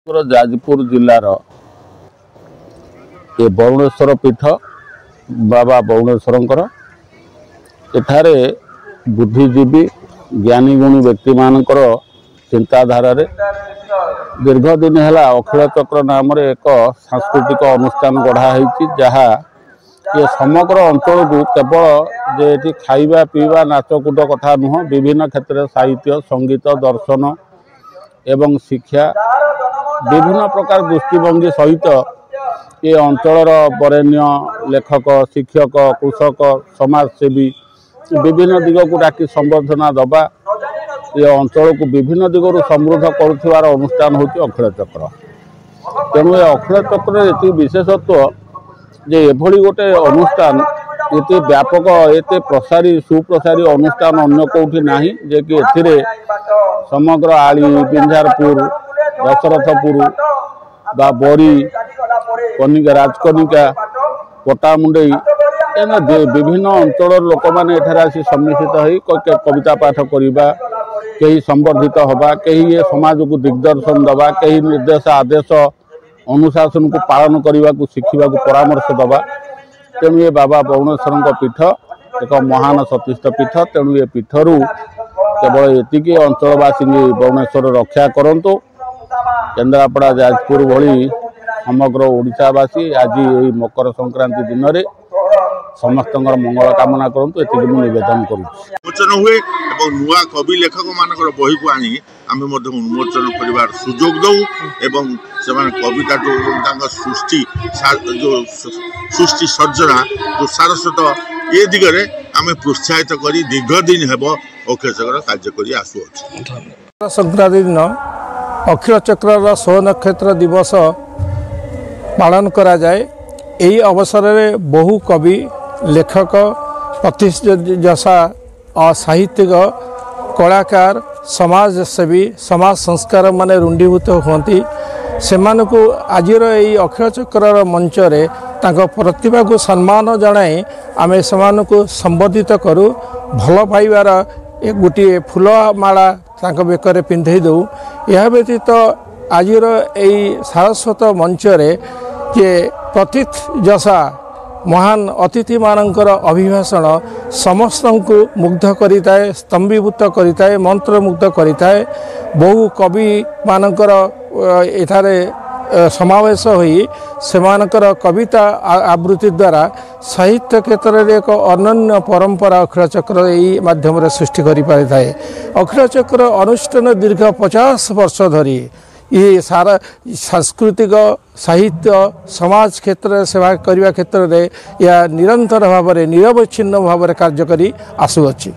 जाजपुर जिलार ये बरुणेश्वर पीठ बाबा बरुणेश्वर एठारे बुद्धिजीवी ज्ञानी गुणी व्यक्ति मानकर चिंताधारा दीर्घ दिन है अखिल चक्र नाम एक सांस्कृतिक अनुष्ठान गढ़ाई जहाँ ये समग्र अंचल को केवल जे खाइबा पीवा नाचकूट कथा नुह विभिन्न क्षेत्र साहित्य संगीत दर्शन एवं शिक्षा विभिन्न प्रकार दृष्टिभंगी सहित ये अंचल बरेण्य लेखक शिक्षक कृषक समाजसेवी विभिन्न दिग को डाकी संबर्धना दबा ये अंचल को विभिन्न दिगरू समृद्ध करुवार अनुष्ठान होची अखिल चक्र। तेणु ये अखिल चक्र ये विशेषत्व जे एभली गोटे अनुष्ठान ये व्यापक ये प्रसारी सुप्रसारी अनुष्ठान अन्य कौटी नाही जे कि एथिरे समग्र आली बिंझारपुर दशरथपुर बा बोरी कनिका राजकनिका पटामुंडई एना विभिन्न अंचल लोक मैंने एठारे आसी सम्मिलित हो कविता पाठ करवा कहीं संबर्धित हवा कहीं ये समाज को दिग्दर्शन दबा कहीं निर्देश आदेश अनुशासन को पालन करने को शिखा परामर्श दबा। तेणु ये बाबा बरुणेश्वर पीठ एक महान सतीष्ठ पीठ। तेणु ये पीठरू केवल एतिकी अंचलवासी बरुणेश्वर रक्षा करंतु केन्द्रापड़ा जाजपुर भली समग्र ओडिशावासी आज यही मकर संक्रांति दिन में समस्त मंगल कामना करंतु एतिकी मु निवेदन करुच्ची। हुए नुआ कवि लेखक मान बही को आनी आम उन्मोचन कर सुजोग दौ एवं से कविता जो सृष्टि जो सृष्टि सर्जना जो सारस्वत ये दिगरे आम प्रोत्साहित कर दीर्घ दिन हेब अखिल चक्र कार्य कर आसुअछि। संक्रांति दिन अखिल चक्र 16 नक्षत्र दिवस पालन करा जाए। यही अवसर में बहु कवि लेखक प्रतिष्ठा और साहित्यिक कलाकार समाजसेवी समाज संस्कार माने रुंडीभूत होती से आज अखिल चक्र मंच रे तांको प्रतिभा को सम्मान जनाई आमे सेमानकु को संबोधित करूँ भल पाइबार एक गोटे फूलमाला तांको बेकर पिंधे दऊ। यह व्यतीत आज सारस्वत मंच रे जे प्रतिथ जसा महान अतिथि मानकर अभिभाषण समस्त को मुग्ध करिताए स्तंभीभूत करिताए मंत्रमुग्ध करिताए। बहु कवि मानकर एठारे समावेश होई सेमानकर कविता आवृत्ति द्वारा साहित्य क्षेत्र में एक अनन्य परंपरा अखिल चक्र यही माध्यम सृष्टि करि पारिथाए। अखिल चक्र अनुष्ठान दीर्घ 50 वर्ष धरी ये सारा सांस्कृतिक साहित्य समाज क्षेत्र सेवा करने क्षेत्र में या निरंतर भाव में निरवच्छिन्न भाव में कार्य करी आसुअछि।